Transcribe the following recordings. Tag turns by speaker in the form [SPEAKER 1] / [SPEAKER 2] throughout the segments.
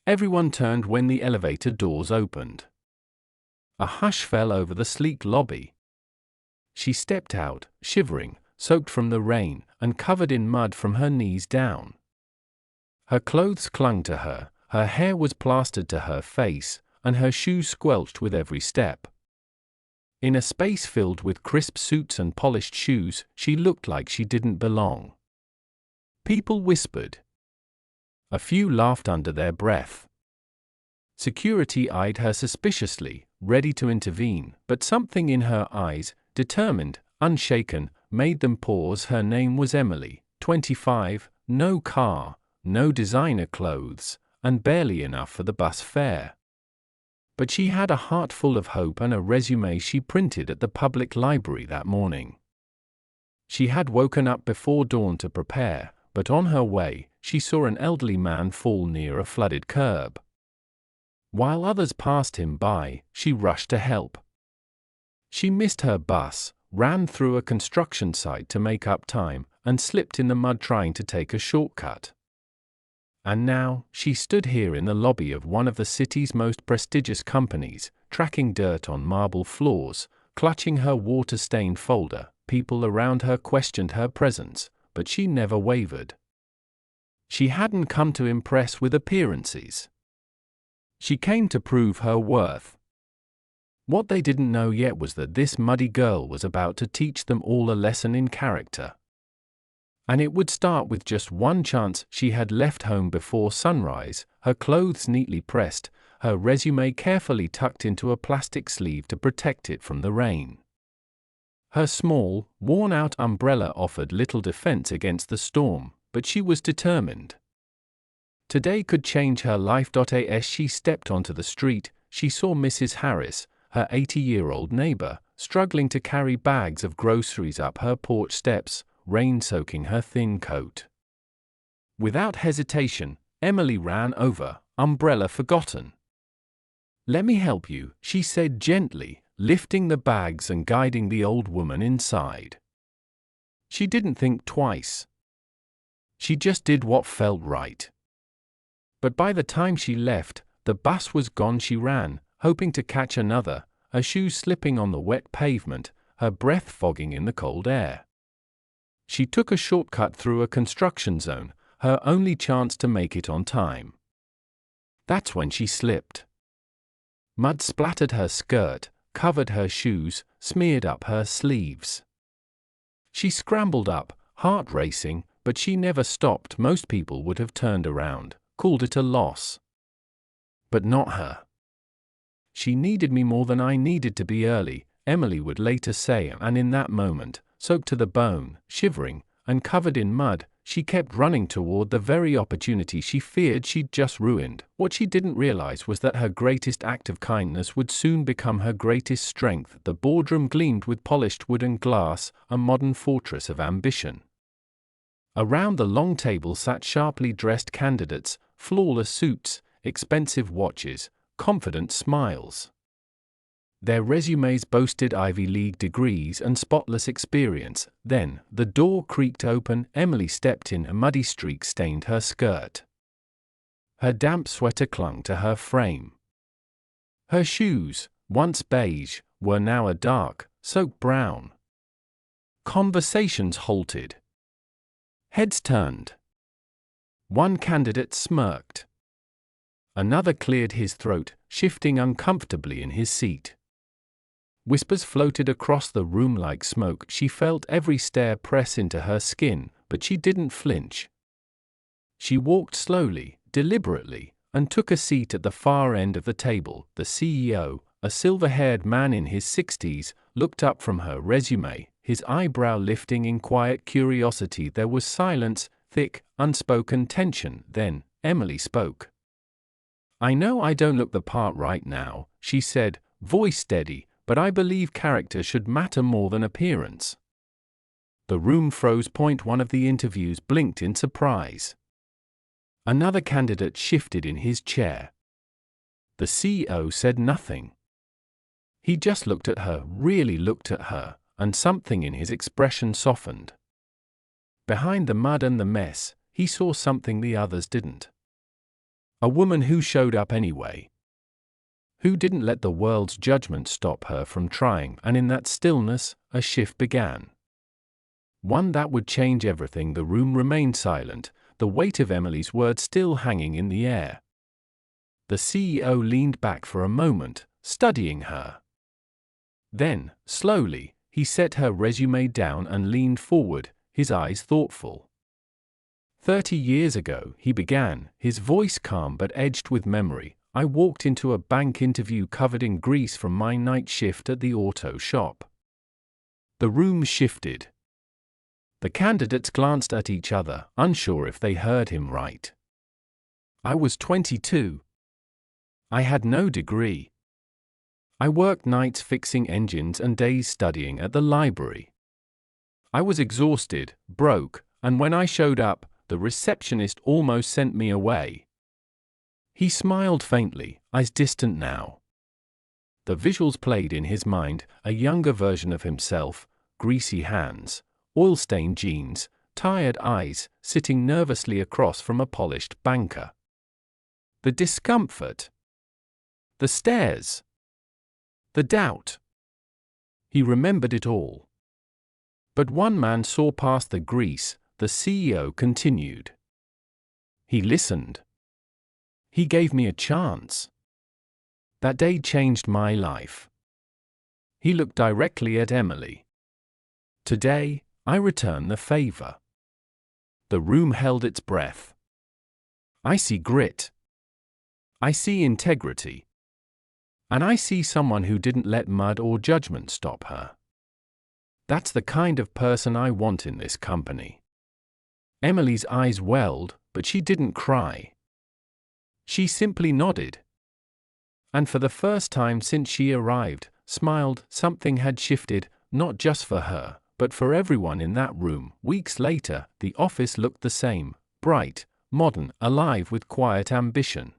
[SPEAKER 1] Everyone turned when the elevator doors opened. A hush fell over the sleek lobby. She stepped out, shivering, soaked from the rain, and covered in mud from her knees down. Her clothes clung to her hair was plastered to her face, and her shoes squelched with every step. In a space filled with crisp suits and polished shoes, she looked like she didn't belong. People whispered. A few laughed under their breath. Security eyed her suspiciously, ready to intervene, but something in her eyes, determined, unshaken, made them pause. Her name was Emily, 25, no car, no designer clothes, and barely enough for the bus fare. But she had a heart full of hope and a resume she printed at the public library that morning. She had woken up before dawn to prepare, but on her way, she saw an elderly man fall near a flooded curb. While others passed him by, she rushed to help. She missed her bus, ran through a construction site to make up time, and slipped in the mud trying to take a shortcut. And now, she stood here in the lobby of one of the city's most prestigious companies, tracking dirt on marble floors, clutching her water-stained folder. People around her questioned her presence, but she never wavered. She hadn't come to impress with appearances. She came to prove her worth. What they didn't know yet was that this muddy girl was about to teach them all a lesson in character. And it would start with just one chance. She had left home before sunrise, her clothes neatly pressed, her resume carefully tucked into a plastic sleeve to protect it from the rain. Her small, worn-out umbrella offered little defense against the storm, but she was determined. Today could change her life. As she stepped onto the street, she saw Mrs. Harris, her 80-year-old neighbor, struggling to carry bags of groceries up her porch steps, rain soaking her thin coat. Without hesitation, Emily ran over, umbrella forgotten. "Let me help you," she said gently, lifting the bags and guiding the old woman inside. She didn't think twice. She just did what felt right. But by the time she left, the bus was gone. She ran, hoping to catch another, her shoes slipping on the wet pavement, her breath fogging in the cold air. She took a shortcut through a construction zone, her only chance to make it on time. That's when she slipped. Mud splattered her skirt, covered her shoes, smeared up her sleeves. She scrambled up, heart racing, but she never stopped. Most people would have turned around, called it a loss. But not her. "She needed me more than I needed to be early," Emily would later say, and in that moment, soaked to the bone, shivering, and covered in mud, she kept running toward the very opportunity she feared she'd just ruined. What she didn't realize was that her greatest act of kindness would soon become her greatest strength. The boardroom gleamed with polished wood and glass, a modern fortress of ambition. Around the long table sat sharply dressed candidates, flawless suits, expensive watches, confident smiles. Their resumes boasted Ivy League degrees and spotless experience. Then, the door creaked open. Emily stepped in. A muddy streak stained her skirt. Her damp sweater clung to her frame. Her shoes, once beige, were now a dark, soaked brown. Conversations halted. Heads turned. One candidate smirked. Another cleared his throat, shifting uncomfortably in his seat. Whispers floated across the room like smoke. She felt every stare press into her skin, but she didn't flinch. She walked slowly, deliberately, and took a seat at the far end of the table. The CEO, a silver-haired man in his 60s, looked up from her resume, his eyebrow lifting in quiet curiosity. There was silence, thick, unspoken tension. Then, Emily spoke. "I know I don't look the part right now," she said, voice steady, "but I believe character should matter more than appearance." The room froze. One of the interviews blinked in surprise. Another candidate shifted in his chair. The CEO said nothing. He just looked at her, really looked at her, and something in his expression softened. Behind the mud and the mess, he saw something the others didn't. A woman who showed up anyway. Who didn't let the world's judgment stop her from trying, and in that stillness, a shift began. One that would change everything. The room remained silent, the weight of Emily's words still hanging in the air. The CEO leaned back for a moment, studying her. Then, slowly, he set her resume down and leaned forward, his eyes thoughtful. 30 years ago, he began, his voice calm but edged with memory. I walked into a bank interview covered in grease from my night shift at the auto shop. The room shifted. The candidates glanced at each other, unsure if they heard him right. I was 22. I had no degree. I worked nights fixing engines and days studying at the library. I was exhausted, broke, and when I showed up, the receptionist almost sent me away. He smiled faintly, eyes distant now. The visuals played in his mind, a younger version of himself, greasy hands, oil-stained jeans, tired eyes, sitting nervously across from a polished banker. The discomfort. The stares. The doubt. He remembered it all. But one man saw past the grease. The CEO continued. He listened. He gave me a chance. That day changed my life. He looked directly at Emily. Today, I return the favor. The room held its breath. I see grit. I see integrity. And I see someone who didn't let mud or judgment stop her. That's the kind of person I want in this company. Emily's eyes welled, but she didn't cry. She simply nodded. And for the first time since she arrived, smiled. Something had shifted, not just for her, but for everyone in that room. Weeks later, the office looked the same, bright, modern, alive with quiet ambition.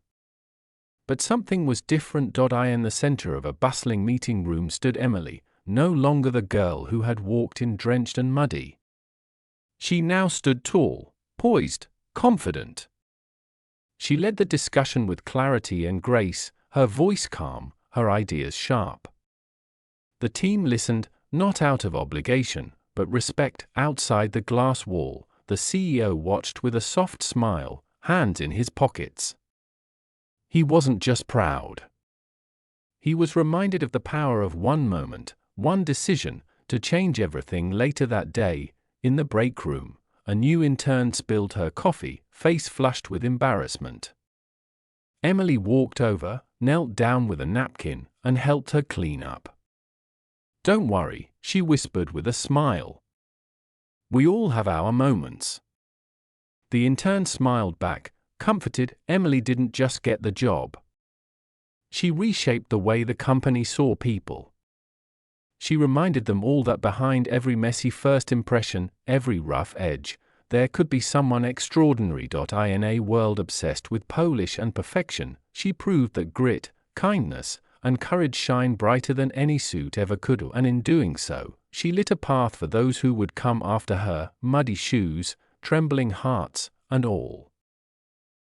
[SPEAKER 1] But something was different. In the center of a bustling meeting room stood Emily, no longer the girl who had walked in drenched and muddy. She now stood tall, poised, confident. She led the discussion with clarity and grace, her voice calm, her ideas sharp. The team listened, not out of obligation, but respect. Outside the glass wall, the CEO watched with a soft smile, hands in his pockets. He wasn't just proud. He was reminded of the power of one moment, one decision, to change everything. Later that day, in the break room, a new intern spilled her coffee, face flushed with embarrassment. Emily walked over, knelt down with a napkin, and helped her clean up. "Don't worry," she whispered with a smile. "We all have our moments." The intern smiled back, comforted. Emily didn't just get the job. She reshaped the way the company saw people. She reminded them all that behind every messy first impression, every rough edge, there could be someone extraordinary. In a world obsessed with polish and perfection, she proved that grit, kindness, and courage shine brighter than any suit ever could, and in doing so, she lit a path for those who would come after her, muddy shoes, trembling hearts, and all.